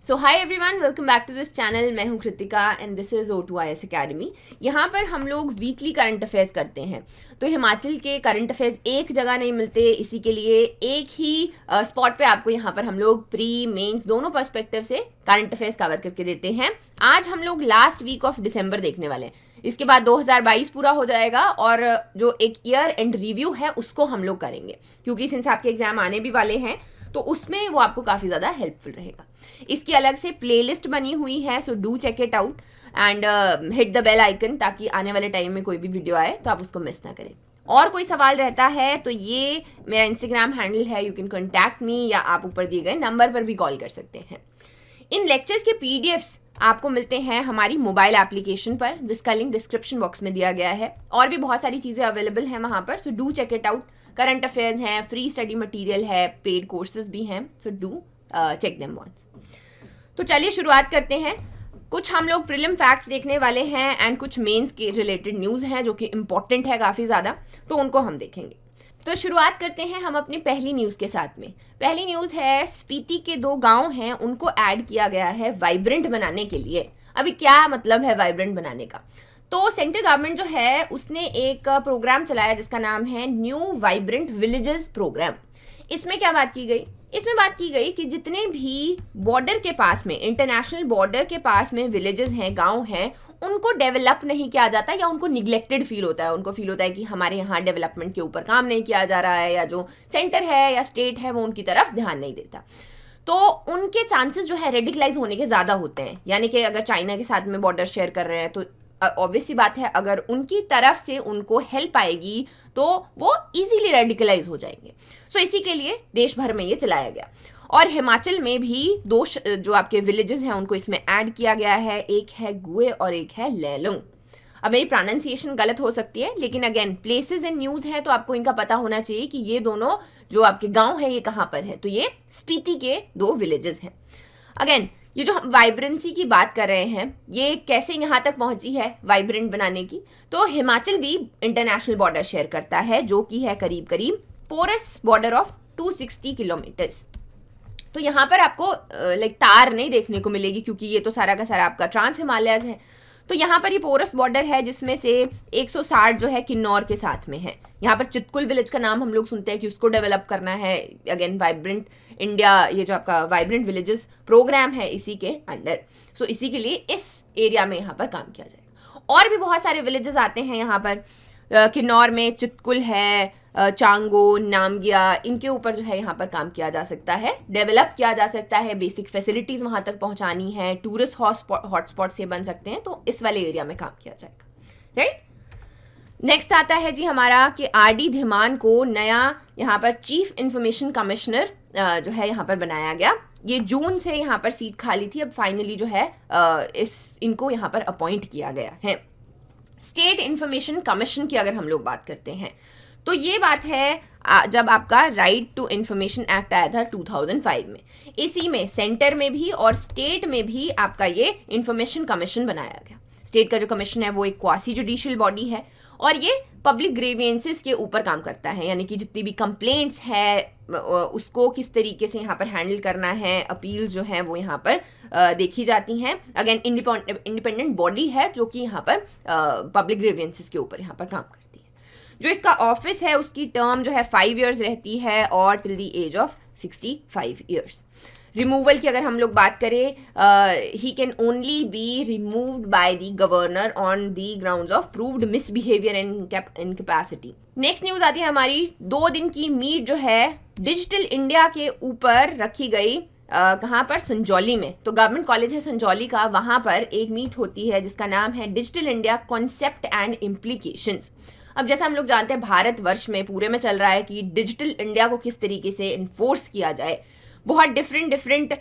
So hi everyone, welcome back to this channel. मैं हूं Kritika and this is O2IS academy. यहाँ पर हम लोग वीकली करंट अफेयर्स करते हैं। तो हिमाचल के करंट अफेयर्स एक जगह नहीं मिलते, इसी के लिए एक ही स्पॉट पे आपको यहाँ पर हम लोग प्री मेंस दोनों पर्सपेक्टिव से करंट अफेयर्स कवर करके देते हैं। आज हम लोग लास्ट वीक ऑफ दिसंबर देखने वाले हैं, इसके बाद 2022 पूरा हो जाएगा और जो एक ईयर एंड रिव्यू है उसको हम लोग करेंगे, क्योंकि सिंस आपके एग्जाम आने भी वाले हैं तो उसमें वो आपको काफ़ी ज़्यादा हेल्पफुल रहेगा। इसकी अलग से प्लेलिस्ट बनी हुई है, so do check it out and hit the bell icon, ताकि आने वाले टाइम में कोई भी वीडियो आए तो आप उसको मिस ना करें। और कोई सवाल रहता है तो ये मेरा इंस्टाग्राम हैंडल है, यू कैन कॉन्टैक्ट मी, या आप ऊपर दिए गए नंबर पर भी कॉल कर सकते हैं। इन लेक्चर्स के पीडीएफ्स आपको मिलते हैं हमारी मोबाइल एप्लीकेशन पर, जिसका लिंक डिस्क्रिप्शन बॉक्स में दिया गया है। और भी बहुत सारी चीज़ें अवेलेबल हैं वहाँ पर, so do check it out. Current affairs हैं, फ्री स्टडी मटेरियल है, पेड कोर्सेज भी हैं, so do check them once. तो चलिए शुरुआत करते हैं। कुछ हम लोग प्रीलिम फैक्ट्स देखने वाले हैं एंड कुछ मेंस के रिलेटेड न्यूज़ हैं जो कि इंपॉर्टेंट है काफ़ी ज़्यादा, तो उनको हम देखेंगे। तो शुरुआत करते हैं हम अपनी पहली न्यूज़ के साथ में। पहली न्यूज़ है, स्पीति के 2 गांव हैं उनको ऐड किया गया है वाइब्रेंट बनाने के लिए। अभी क्या मतलब है वाइब्रेंट बनाने का? तो सेंट्रल गवर्नमेंट जो है उसने एक प्रोग्राम चलाया जिसका नाम है न्यू वाइब्रेंट विलेजेस प्रोग्राम। इसमें क्या बात की गई? इसमें बात की गई कि जितने भी बॉर्डर के पास में, इंटरनेशनल बॉर्डर के पास में विलेजेस हैं, गांव हैं, उनको डेवलप नहीं किया जाता या उनको निगलेक्टेड फील होता है। उनको फील होता है कि हमारे यहाँ डेवलपमेंट के ऊपर काम नहीं किया जा रहा है, या जो सेंटर है या स्टेट है वो उनकी तरफ ध्यान नहीं देता। तो उनके चांसेस जो है रेडिकलाइज होने के ज़्यादा होते हैं। यानी कि अगर चाइना के साथ में बॉर्डर शेयर कर रहे हैं तो ऑब्वियस सी बात है, अगर उनकी तरफ से उनको हेल्प आएगी तो वो इजीली रेडिकलाइज हो जाएंगे। सो इसी के लिए देश भर में ये चलाया गया। और हिमाचल में भी 2 जो आपके विलेजेस हैं उनको इसमें ऐड किया गया है। एक है गुए और एक है लेलुंग। अब मेरी प्रोनाउंसिएशन गलत हो सकती है, लेकिन अगेन प्लेसेस इन न्यूज़ है तो आपको इनका पता होना चाहिए कि ये दोनों जो आपके गांव है ये कहाँ पर है। तो ये स्पीति के 2 विलेजेस हैं। अगेन ये जो हम वाइब्रेंसी की बात कर रहे हैं, ये कैसे यहाँ तक पहुंची है वाइब्रेंट बनाने की? तो हिमाचल भी इंटरनेशनल बॉर्डर शेयर करता है, जो कि है करीब करीब पोरस बॉर्डर ऑफ 260 किलोमीटर्स। तो यहाँ पर आपको तार नहीं देखने को मिलेगी, क्योंकि ये तो सारा का सारा आपका ट्रांस हिमालयस है। तो यहाँ पर ये पोरस बॉर्डर है, जिसमें से 160 जो है किन्नौर के साथ में है। यहाँ पर चितकुल विलेज का नाम हम लोग सुनते हैं कि उसको डेवलप करना है। अगेन वाइब्रेंट इंडिया, ये जो आपका वाइब्रेंट विलेजेस प्रोग्राम है इसी के अंडर। सो इसी के लिए इस एरिया में यहाँ पर काम किया जाएगा। और भी बहुत सारे विलेजेस आते हैं यहाँ पर। किन्नौर में चितकुल है, चांगो, नामगिया, इनके ऊपर जो है यहाँ पर काम किया जा सकता है, डेवलप किया जा सकता है। बेसिक फैसिलिटीज़ वहाँ तक पहुँचानी है, टूरिस्ट हॉटस्पॉट से बन सकते हैं, तो इस वाले एरिया में काम किया जाएगा। राइट, नेक्स्ट आता है जी हमारा कि आरडी धीमान को नया यहाँ पर चीफ इंफॉर्मेशन कमिश्नर जो है यहाँ पर बनाया गया। ये जून से यहाँ पर सीट खाली थी, अब फाइनली जो है इनको यहाँ पर अपॉइंट किया गया है। स्टेट इंफॉर्मेशन कमीशन की अगर हम लोग बात करते हैं तो ये बात है जब आपका राइट टू इंफॉर्मेशन एक्ट आया था 2005 में, इसी में सेंटर में भी और स्टेट में भी आपका ये इंफॉर्मेशन कमीशन बनाया गया। स्टेट का जो कमीशन है वो एक क्वासी जुडिशियल बॉडी है और ये पब्लिक ग्रीवियंसेस के ऊपर काम करता है, यानी कि जितनी भी कंप्लेंट्स है उसको किस तरीके से यहाँ पर हैंडल करना है, अपील्स जो हैं वो यहाँ पर देखी जाती हैं। अगेन इंडिपेंडेंट बॉडी है जो कि यहाँ पर पब्लिक ग्रीवियंसेस के ऊपर यहाँ पर काम करती है। जो इसका ऑफिस है उसकी टर्म जो है 5 years रहती है और till the age of 65 years। Removal की अगर हम लोग बात करें, he can only be removed by the governor on the grounds of proved misbehaviour and incapacity. Next news आती है हमारी, 2 दिन की मीट जो है डिजिटल इंडिया के ऊपर रखी गई। कहाँ पर? संजौली में। तो गवर्नमेंट कॉलेज है संजौली का, वहाँ पर एक मीट होती है जिसका नाम है digital India concept and implications. अब जैसा हम लोग जानते हैं भारतवर्ष में पूरे में चल रहा है कि डिजिटल इंडिया को किस तरीके से इन्फोर्स किया जाए। बहुत डिफरेंट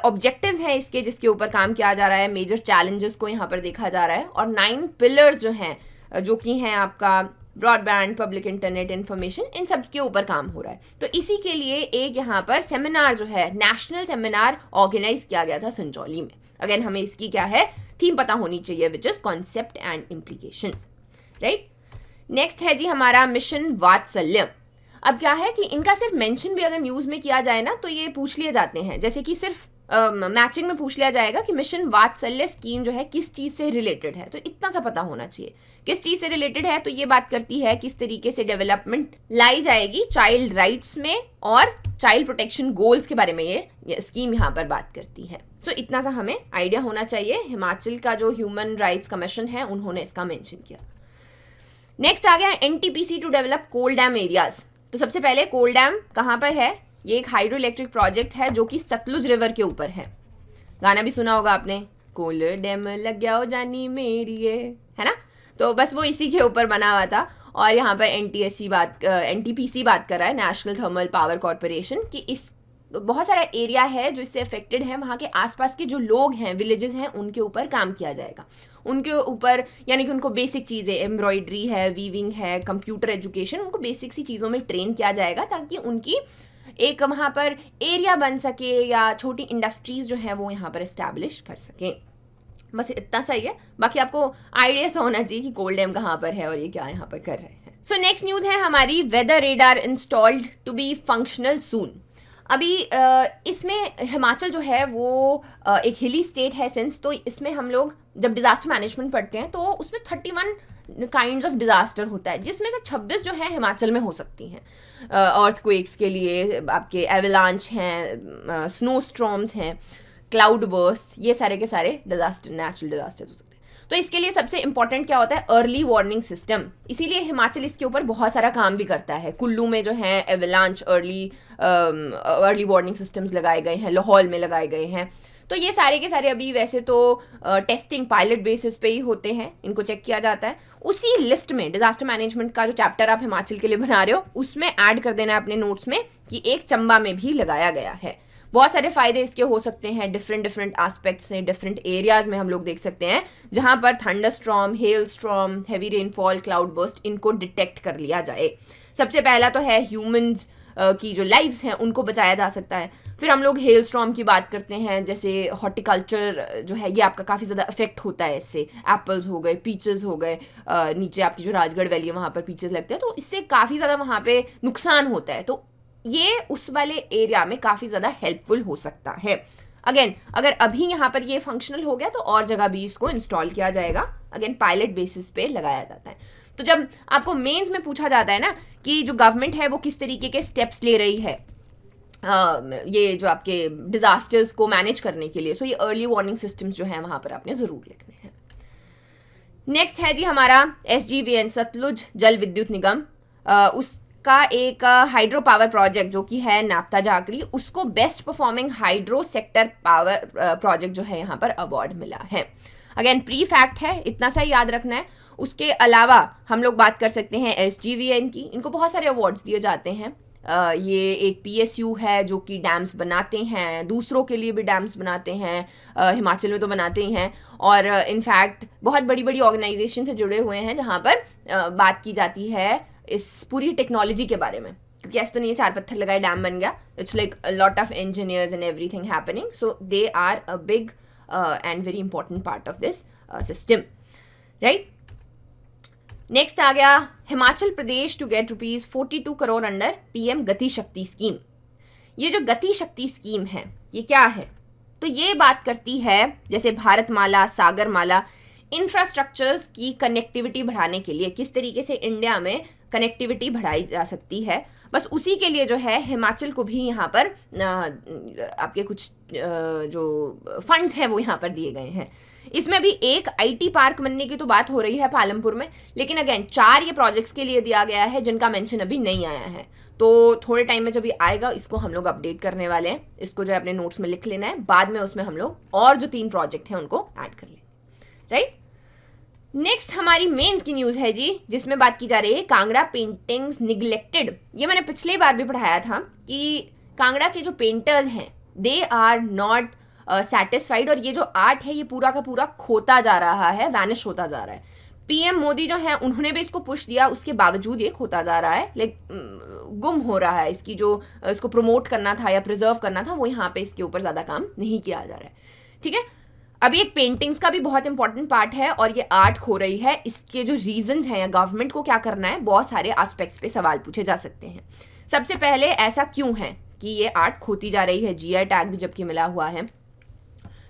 ऑब्जेक्टिव्स हैं इसके, जिसके ऊपर काम किया जा रहा है। मेजर चैलेंजेस को यहाँ पर देखा जा रहा है और 9 पिलर्स जो हैं जो कि हैं आपका ब्रॉडबैंड, पब्लिक इंटरनेट, इन्फॉर्मेशन, इन सब के ऊपर काम हो रहा है। तो इसी के लिए एक यहाँ पर सेमिनार जो है, नेशनल सेमिनार ऑर्गेनाइज किया गया था संजौली में। अगेन हमें इसकी क्या है थीम पता होनी चाहिए, which is concept and implications. Right, next है जी हमारा मिशन वात्सल्य। अब क्या है कि इनका सिर्फ मेंशन भी अगर न्यूज़ में किया जाए ना तो ये पूछ लिए जाते हैं, जैसे कि सिर्फ मैचिंग में पूछ लिया जाएगा कि मिशन वात्सल्य स्कीम जो है किस चीज़ से रिलेटेड है, तो इतना सा पता होना चाहिए किस चीज़ से रिलेटेड है। तो ये बात करती है किस तरीके से डेवलपमेंट लाई जाएगी चाइल्ड राइट्स में और चाइल्ड प्रोटेक्शन गोल्स के बारे में ये स्कीम यहाँ पर बात करती है। तो इतना सा हमें आइडिया होना चाहिए। हिमाचल का जो ह्यूमन राइट्स कमीशन है उन्होंने इसका मेंशन किया। नेक्स्ट आ गया NTPC to develop coal dam areas. तो सबसे पहले कोल डैम कहाँ पर है? ये एक हाइड्रो इलेक्ट्रिक प्रोजेक्ट है जो कि सतलुज रिवर के ऊपर है। गाना भी सुना होगा आपने, कोल डैम लग गया हो जानी मेरी है ना। तो बस वो इसी के ऊपर बना हुआ था। और यहाँ पर एनटीपीसी बात कर रहा है, नेशनल थर्मल पावर कॉरपोरेशन, कि इस बहुत सारा एरिया है जो इससे अफेक्टेड है। वहाँ के आसपास के जो लोग हैं, विलेजेस हैं, उनके ऊपर काम किया जाएगा। उनके ऊपर यानी कि उनको बेसिक चीज़ें, एम्ब्रॉयडरी है, वीविंग है, कंप्यूटर एजुकेशन, उनको बेसिक सी चीज़ों में ट्रेन किया जाएगा ताकि उनकी एक वहाँ पर एरिया बन सके या छोटी इंडस्ट्रीज जो है वो यहाँ पर इस्टेब्लिश कर सकें। बस इतना सही है। बाकी आपको आइडिया सा होना चाहिए कि कोल डैम कहाँ पर है और ये क्या यहाँ पर कर रहे हैं। सो नेक्स्ट न्यूज़ है हमारी, weather radar installed to be functional soon. अभी इसमें हिमाचल जो है वो एक हिली स्टेट है सिंस, तो इसमें हम लोग जब डिज़ास्टर मैनेजमेंट पढ़ते हैं तो उसमें 31 काइंड्स ऑफ डिज़ास्टर होता है, जिसमें से 26 जो है हिमाचल में हो सकती हैं। अर्थक्वेक्स के लिए आपके एवलांच हैं, स्नो स्टॉर्म्स हैं, क्लाउड बर्स्ट, ये सारे के सारे डिज़ास्टर, नेचुरल डिज़ास्टर्स हो सकते हैं। तो इसके लिए सबसे इंपॉर्टेंट क्या होता है? Early warning system. इसीलिए हिमाचल इसके ऊपर बहुत सारा काम भी करता है। कुल्लू में जो है एवलांच अर्ली वार्निंग सिस्टम्स लगाए गए हैं, लाहौल में लगाए गए हैं। तो ये सारे के सारे अभी वैसे तो टेस्टिंग पायलट बेसिस पे ही होते हैं, इनको चेक किया जाता है। उसी लिस्ट में डिजास्टर मैनेजमेंट का जो चैप्टर आप हिमाचल के लिए बना रहे हो उसमें ऐड कर देना है अपने नोट्स में कि एक चंबा में भी लगाया गया है। बहुत सारे फायदे इसके हो सकते हैं, डिफरेंट एस्पेक्ट्स में, डिफरेंट एरियाज में हम लोग देख सकते हैं जहां पर thunder storm, hello storm, heavy rainfall, cloud burst, इनको डिटेक्ट कर लिया जाए। सबसे पहला तो है ह्यूमंस की जो लाइव्स हैं उनको बचाया जा सकता है। फिर हम लोग हेल स्टॉर्म की बात करते हैं, जैसे हॉर्टिकल्चर जो है ये आपका काफ़ी ज़्यादा अफेक्ट होता है इससे। एप्पल्स हो गए, पीचेस हो गए, नीचे आपकी जो राजगढ़ वैली है वहाँ पर पीचेस लगते हैं, तो इससे काफ़ी ज़्यादा वहाँ पे नुकसान होता है। तो ये उस वाले एरिया में काफ़ी ज़्यादा हेल्पफुल हो सकता है। अगेन अगर अभी यहाँ पर ये फंक्शनल हो गया तो और जगह भी इसको इंस्टॉल किया जाएगा। अगेन पायलट बेसिस पे लगाया जाता है। तो जब आपको मेंस में पूछा जाता है ना कि जो गवर्नमेंट है वो किस तरीके के स्टेप्स ले रही है ये जो आपके डिजास्टर्स को मैनेज करने के लिए, सो ये अर्ली वार्निंग सिस्टम्स जो है वहाँ पर आपने ज़रूर लिखने हैं। नेक्स्ट है जी हमारा SJVN, सतलुज जल विद्युत निगम। उसका एक हाइड्रो पावर प्रोजेक्ट जो कि है नाप्ता जाकड़ी, उसको best performing hydro sector power project जो है यहाँ पर अवार्ड मिला है। अगेन प्री फैक्ट है, इतना सा याद रखना है। उसके अलावा हम लोग बात कर सकते हैं SJVN की, इनको बहुत सारे अवार्ड्स दिए जाते हैं। ये एक PSU है जो कि डैम्स बनाते हैं, दूसरों के लिए भी डैम्स बनाते हैं, हिमाचल में तो बनाते ही हैं। और इनफैक्ट बहुत बड़ी बड़ी ऑर्गेनाइजेशन से जुड़े हुए हैं जहाँ पर बात की जाती है इस पूरी टेक्नोलॉजी के बारे में, क्योंकि ऐसे तो नहीं है चार पत्थर लगाए डैम बन गया। It's like a lot of engineers and everything happening, so they are a big and very important part of this system, right. Next आ गया Himachal Pradesh to get ₹42 crore under PM Gati शक्ति स्कीम। ये जो गति शक्ति स्कीम है ये क्या है? तो ये बात करती है जैसे भारतमाला, सागरमाला इंफ्रास्ट्रक्चर्स की कनेक्टिविटी बढ़ाने के लिए किस तरीके से इंडिया में कनेक्टिविटी बढ़ाई जा सकती है। बस उसी के लिए जो है हिमाचल को भी यहाँ पर आपके कुछ जो फंड्स हैं वो यहाँ पर दिए गए हैं। इसमें भी एक IT पार्क बनने की तो बात हो रही है पालमपुर में, लेकिन अगेन 4 ये प्रोजेक्ट्स के लिए दिया गया है जिनका मेंशन अभी नहीं आया है। तो थोड़े टाइम में जब ये आएगा इसको हम लोग अपडेट करने वाले हैं। इसको जो है अपने नोट्स में लिख लेना है, बाद में उसमें हम लोग और जो 3 प्रोजेक्ट हैं उनको ऐड कर लेंगे, राइट। नेक्स्ट हमारी मेंस की न्यूज़ है जी, जिसमें बात की जा रही है कांगड़ा पेंटिंग्स निगलेक्टेड। ये मैंने पिछले बार भी पढ़ाया था कि कांगड़ा के जो पेंटर्स हैं दे आर नॉट सेटिस्फाइड, और ये जो आर्ट है ये पूरा का पूरा खोता जा रहा है, वैनिश होता जा रहा है। PM मोदी जो है उन्होंने भी इसको पुश दिया, उसके बावजूद ये खोता जा रहा है, लाइक गुम हो रहा है। इसकी जो इसको प्रमोट करना था या प्रिजर्व करना था वो यहाँ पे इसके ऊपर ज़्यादा काम नहीं किया जा रहा है, ठीक है। अभी एक पेंटिंग्स का भी बहुत इंपॉर्टेंट पार्ट है और ये आर्ट खो रही है। इसके जो रीजंस हैं या गवर्नमेंट को क्या करना है, बहुत सारे एस्पेक्ट्स पे सवाल पूछे जा सकते हैं। सबसे पहले ऐसा क्यों है कि ये आर्ट खोती जा रही है? GI टैग भी जबकि मिला हुआ है,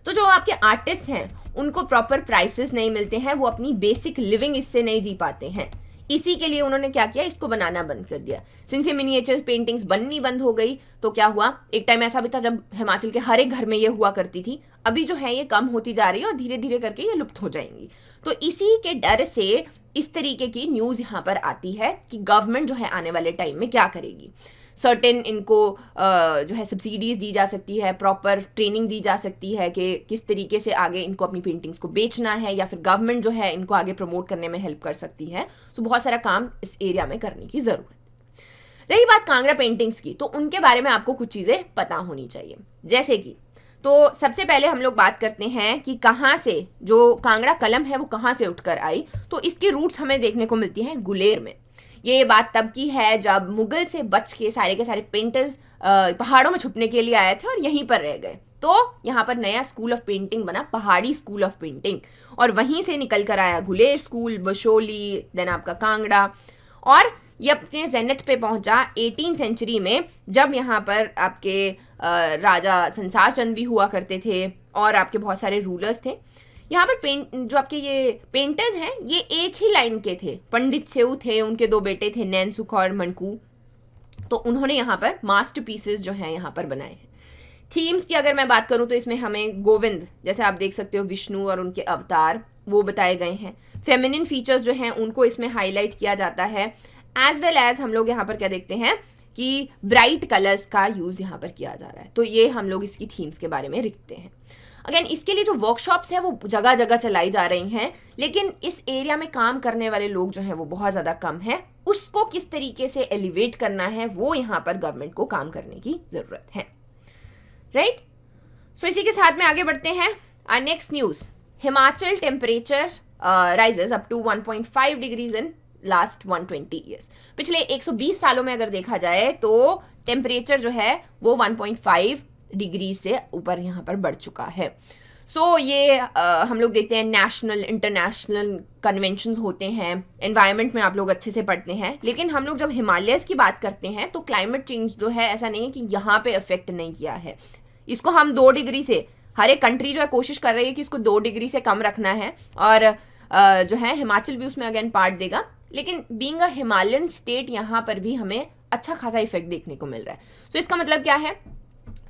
तो जो आपके आर्टिस्ट हैं उनको प्रॉपर प्राइसेस नहीं मिलते हैं, वो अपनी बेसिक लिविंग इससे नहीं जी पाते हैं। इसी के लिए उन्होंने क्या किया, इसको बनाना बंद कर दिया। सिंस ये मिनिएचर पेंटिंग्स बननी बंद हो गई तो क्या हुआ, एक टाइम ऐसा भी था जब हिमाचल के हर एक घर में ये हुआ करती थी, अभी जो है ये कम होती जा रही है और धीरे धीरे करके ये लुप्त हो जाएंगी। तो इसी के डर से इस तरीके की न्यूज़ यहाँ पर आती है कि गवर्नमेंट जो है आने वाले टाइम में क्या करेगी। सर्टेन इनको जो है सब्सिडीज़ दी जा सकती है, प्रॉपर ट्रेनिंग दी जा सकती है कि किस तरीके से आगे इनको अपनी पेंटिंग्स को बेचना है, या फिर गवर्नमेंट जो है इनको आगे प्रमोट करने में हेल्प कर सकती है। सो बहुत सारा काम इस एरिया में करने की ज़रूरत है। रही बात कांगड़ा पेंटिंग्स की, तो उनके बारे में आपको कुछ चीज़ें पता होनी चाहिए। जैसे कि तो सबसे पहले हम लोग बात करते हैं कि कहाँ से जो कांगड़ा कलम है वो कहाँ से उठकर आई। तो इसकी रूट्स हमें देखने को मिलती हैं गुलेर में। ये बात तब की है जब मुगल से बच के सारे पेंटर्स पहाड़ों में छुपने के लिए आए थे और यहीं पर रह गए। तो यहाँ पर नया स्कूल ऑफ पेंटिंग बना, पहाड़ी स्कूल ऑफ पेंटिंग, और वहीं से निकल कर आया गुलेर स्कूल, बशोली, देन आपका कांगड़ा। और ये अपने जेनेट पे पहुंचा 18 सेंचुरी में, जब यहाँ पर आपके राजा संसार चंद भी हुआ करते थे और आपके बहुत सारे रूलर्स थे। यहाँ पर जो आपके ये पेंटर्स हैं ये एक ही लाइन के थे। पंडित सेऊ थे, उनके 2 बेटे थे नैनसुख और मनकू। तो उन्होंने यहाँ पर मास्टरपीसेस जो हैं यहाँ पर बनाए हैं। थीम्स की अगर मैं बात करूँ तो इसमें हमें गोविंद, जैसे आप देख सकते हो, विष्णु और उनके अवतार वो बताए गए हैं। फेमिनिन फीचर्स जो हैं उनको इसमें हाईलाइट किया जाता है, एज वेल एज हम लोग यहाँ पर क्या देखते हैं कि ब्राइट कलर्स का यूज़ यहाँ पर किया जा रहा है। तो ये हम लोग इसकी थीम्स के बारे में लिखते हैं। अगेन इसके लिए जो वर्कशॉप्स है वो जगह जगह चलाई जा रही हैं, लेकिन इस एरिया में काम करने वाले लोग जो हैं वो बहुत ज़्यादा कम है। उसको किस तरीके से एलिवेट करना है वो यहाँ पर गवर्नमेंट को काम करने की ज़रूरत है, राइट। सो इसी के साथ में आगे बढ़ते हैं। Our next news, Himachal temperature rises up to 1.5 degrees in last 120 years. पिछले 120 सालों में अगर देखा जाए तो टेम्परेचर जो है वो 1.5 डिग्री से ऊपर यहाँ पर बढ़ चुका है। सो ये हम लोग देखते हैं नेशनल इंटरनेशनल कन्वेंशंस होते हैं, एनवायरनमेंट में आप लोग अच्छे से पढ़ते हैं, लेकिन हम लोग जब हिमालयस की बात करते हैं तो क्लाइमेट चेंज जो है ऐसा नहीं है कि यहाँ पे अफेक्ट नहीं किया है। इसको हम 2 डिग्री से, हर एक कंट्री जो है कोशिश कर रही है कि इसको 2 डिग्री से कम रखना है, और जो है हिमाचल भी उसमें अगेन पार्ट देगा। लेकिन बीइंग अ हिमालयन स्टेट यहाँ पर भी हमें अच्छा खासा इफेक्ट देखने को मिल रहा है। सो इसका मतलब क्या है,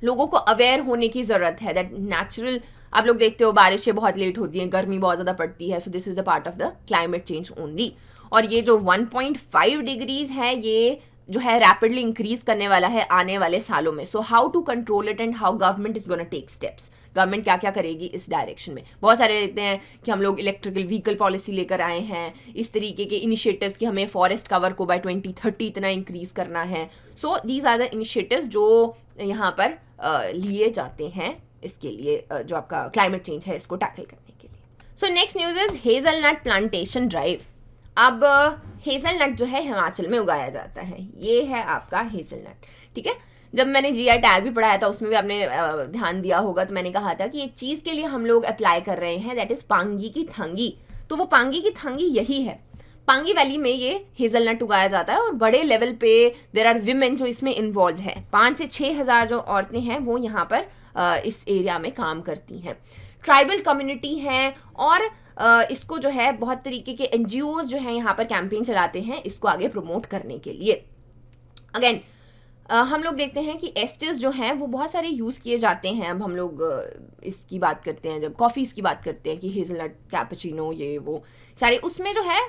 लोगों को अवेयर होने की ज़रूरत है दैट नेचुरल, आप लोग देखते हो बारिशें बहुत लेट होती हैं, गर्मी बहुत ज़्यादा पड़ती है। So this is the part of the climate change only. और ये जो 1.5 डिग्रीज है ये जो है रैपिडली इंक्रीज करने वाला है आने वाले सालों में। So how to control it and how government is gonna take steps, government क्या क्या करेगी इस डायरेक्शन में। बहुत सारे देखते हैं कि हम लोग इलेक्ट्रिकल व्हीकल पॉलिसी लेकर आए हैं, इस तरीके के इनिशिएटिव्स कि हमें फॉरेस्ट कवर को बाय 2030 इतना इंक्रीज करना है। So these are the initiatives जो यहाँ पर लिए जाते हैं इसके लिए, जो आपका क्लाइमेट चेंज है इसको टैकल करने के लिए। So next news is hazelnut plantation drive. अब हेजलनट जो है हिमाचल में उगाया जाता है, ये है आपका हेजलनट, ठीक है। जब मैंने जीआई टैग भी पढ़ाया था उसमें भी आपने ध्यान दिया होगा, तो मैंने कहा था कि एक चीज़ के लिए हम लोग अप्लाई कर रहे हैं, दैट इज़ पांगी की थंगी। तो वो पांगी की थंगी यही है, पांगी वैली में ये हेजलनट उगाया जाता है और बड़े लेवल पे देयर आर विमेन जो इसमें इन्वॉल्व है। 5 से 6 हज़ार जो औरतें हैं वो यहाँ पर इस एरिया में काम करती हैं। ट्राइबल कम्युनिटी है और इसको जो है बहुत तरीके के एनजीओज जो हैं यहाँ पर कैंपेन चलाते हैं इसको आगे प्रमोट करने के लिए। अगेन हम लोग देखते हैं कि एस्टेस जो हैं वो बहुत सारे यूज़ किए जाते हैं। अब हम लोग इसकी बात करते हैं, जब कॉफ़ीज़ की बात करते हैं कि हेजलनट कैपुचिनो ये वो सारे, उसमें जो है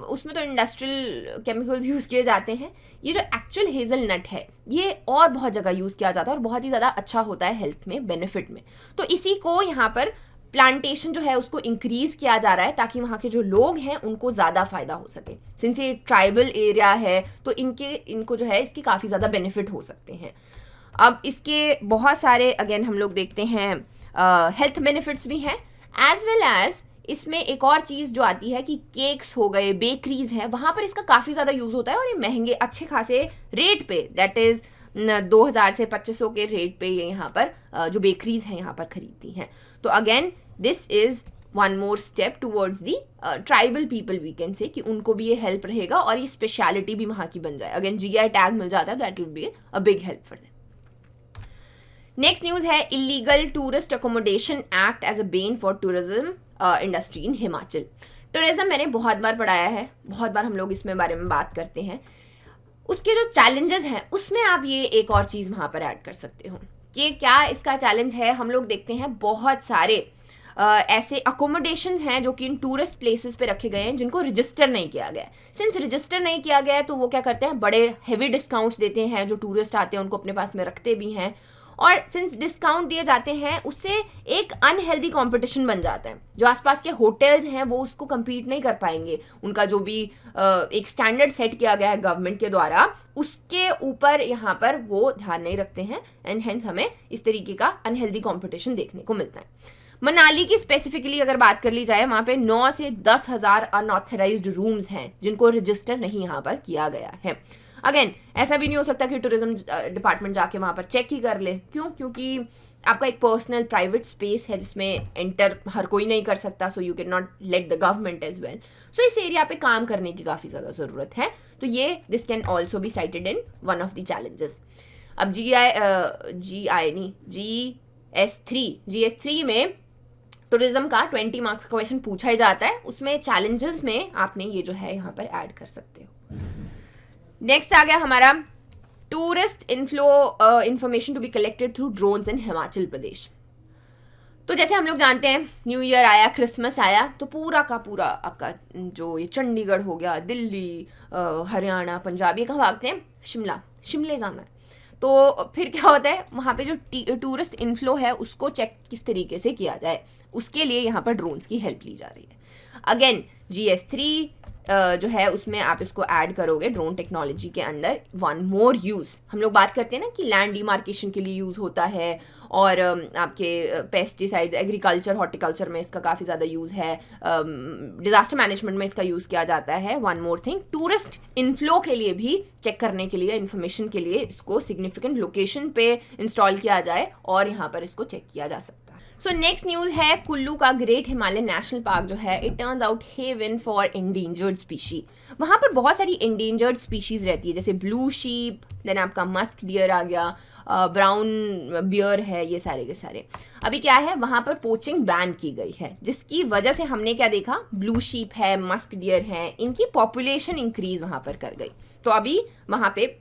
उसमें तो इंडस्ट्रियल केमिकल्स यूज़ किए जाते हैं। ये जो एक्चुअल हेजलनट है ये और बहुत जगह यूज़ किया जाता है और बहुत ही ज़्यादा अच्छा होता है हेल्थ में, बेनिफिट में। तो इसी को यहाँ पर प्लांटेशन जो है उसको इंक्रीज किया जा रहा है ताकि वहाँ के जो लोग हैं उनको ज़्यादा फ़ायदा हो सके। सिंस ये ट्राइबल एरिया है तो इनको जो है इसके काफ़ी ज़्यादा बेनिफिट हो सकते हैं। अब इसके बहुत सारे अगेन हम लोग देखते हैं हेल्थ बेनिफिट्स भी हैं, एज वेल एज इसमें एक और चीज़ जो आती है कि केक्स हो गए, बेकरीज हैं, वहाँ पर इसका काफ़ी ज़्यादा यूज़ होता है और ये महंगे अच्छे खासे रेट पे, दैट इज़ 2000 से 2500 के रेट पे ये यहाँ पर जो बेकरीज हैं यहाँ पर खरीदती हैं। तो again this is one more step towards the tribal people, we can say कि उनको भी ये हेल्प रहेगा और ये स्पेशलिटी भी वहाँ की बन जाए। अगेन जीआई टैग मिल जाता है, that will be a big help for them. Next news है illegal tourist accommodation act as a bane for tourism industry in Himachal. Tourism मैंने बहुत बार पढ़ाया है, बहुत बार हम लोग इसमें बारे में बात करते हैं। उसके जो चैलेंजेस हैं उसमें आप ये एक और चीज़ वहाँ पर ऐड कर सकते हो कि क्या इसका चैलेंज है। हम लोग देखते हैं बहुत सारे ऐसे अकोमोडेशंस हैं जो कि इन टूरिस्ट प्लेसेस पे रखे गए हैं जिनको रजिस्टर नहीं किया गया है। सिंस रजिस्टर नहीं किया गया है तो वो क्या करते हैं, बड़े हेवी डिस्काउंट्स देते हैं, जो टूरिस्ट आते हैं उनको अपने पास में रखते भी हैं। और सिंस डिस्काउंट दिए जाते हैं उससे एक अनहेल्दी कंपटीशन बन जाता है। जो आसपास के होटल्स हैं वो उसको compete नहीं कर पाएंगे। उनका जो भी एक स्टैंडर्ड सेट किया गया है गवर्नमेंट के द्वारा, उसके ऊपर यहाँ पर वो ध्यान नहीं रखते हैं एंड हेंस हमें इस तरीके का अनहेल्दी कंपटीशन देखने को मिलता है। मनाली की स्पेसिफिकली अगर बात कर ली जाए, वहाँ पे 9 से 10,000 अनऑथराइज्ड रूम्स हैं जिनको रजिस्टर नहीं यहाँ पर किया गया है। अगेन ऐसा भी नहीं हो सकता कि टूरिज्म डिपार्टमेंट जाके वहाँ पर चेक ही कर ले। क्यों? क्योंकि आपका एक पर्सनल प्राइवेट स्पेस है जिसमें एंटर हर कोई नहीं कर सकता, so you can not let the government as well. So इस एरिया पे काम करने की काफ़ी ज़्यादा ज़रूरत है। तो ये this can also be cited in one of the challenges. अब GS3 में टूरिज्म का 20 मार्क्स का क्वेश्चन पूछा ही जाता है। उसमें चैलेंजेस में आपने ये जो है यहाँ पर ऐड कर सकते हो। नेक्स्ट आ गया हमारा tourist inflow information to be collected through drones in Himachal Pradesh. तो जैसे हम लोग जानते हैं न्यू ईयर आया, क्रिसमस आया, तो पूरा का पूरा आपका जो ये चंडीगढ़ हो गया, दिल्ली, हरियाणा, पंजाब, ये कहाँ भागते हैं? शिमले जाना है। तो फिर क्या होता है, वहाँ पे जो टूरिस्ट इनफ्लो है उसको चेक किस तरीके से किया जाए, उसके लिए यहाँ पर ड्रोन्स की हेल्प ली जा रही है। अगेन GS3 जो है उसमें आप इसको ऐड करोगे ड्रोन टेक्नोलॉजी के अंदर। वन मोर यूज़, हम लोग बात करते हैं ना कि लैंड डिमार्केशन के लिए यूज़ होता है, और आपके पेस्टिसाइड्स, एग्रीकल्चर, हॉर्टिकल्चर में इसका काफ़ी ज़्यादा यूज़ है, डिज़ास्टर मैनेजमेंट में इसका यूज़ किया जाता है। One more thing, tourist inflow के लिए भी चेक करने के लिए, इन्फॉर्मेशन के लिए इसको सिग्निफिकेंट लोकेशन पे इंस्टॉल किया जाए और यहाँ पर इसको चेक किया जा सकता है। सो नेक्स्ट न्यूज़ है कुल्लू का ग्रेट हिमालयन नेशनल पार्क जो है, it turns out haven for endangered species. वहाँ पर बहुत सारी एंडेंजर्ड स्पीशीज़ रहती है, जैसे ब्लू शीप, देन आपका मस्क डियर आ गया, ब्राउन बियर है, ये सारे के सारे। अभी क्या है, वहाँ पर पोचिंग बैन की गई है, जिसकी वजह से हमने क्या देखा, ब्लू शीप है, मस्क डियर है, इनकी पॉपुलेशन इंक्रीज वहाँ पर कर गई। तो अभी वहाँ पे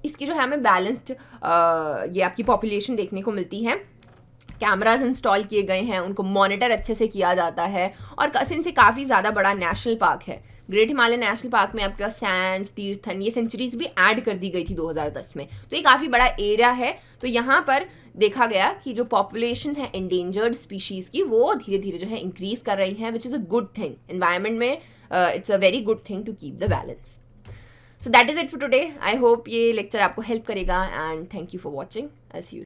इसकी जो है हमें बैलेंस्ड ये आपकी पॉपुलेशन देखने को मिलती है। कैमराज इंस्टॉल किए गए हैं, उनको मॉनिटर अच्छे से किया जाता है, और कसिन से काफ़ी ज़्यादा बड़ा नेशनल पार्क है। ग्रेट हिमालयन नेशनल पार्क में आपका सैंज, तीर्थन, ये सेंचुरीज भी ऐड कर दी गई थी 2010 में। तो ये काफ़ी बड़ा एरिया है। तो यहाँ पर देखा गया कि जो पॉपुलेशन है एंडेंजर्ड स्पीशीज़ की, वो धीरे धीरे जो है इंक्रीज कर रही हैं, which is a good thing. Environment में it's a very good thing to keep the balance. So that is it for today. I hope ये लेक्चर आपको हेल्प करेगा, and thank you for watching. I see you.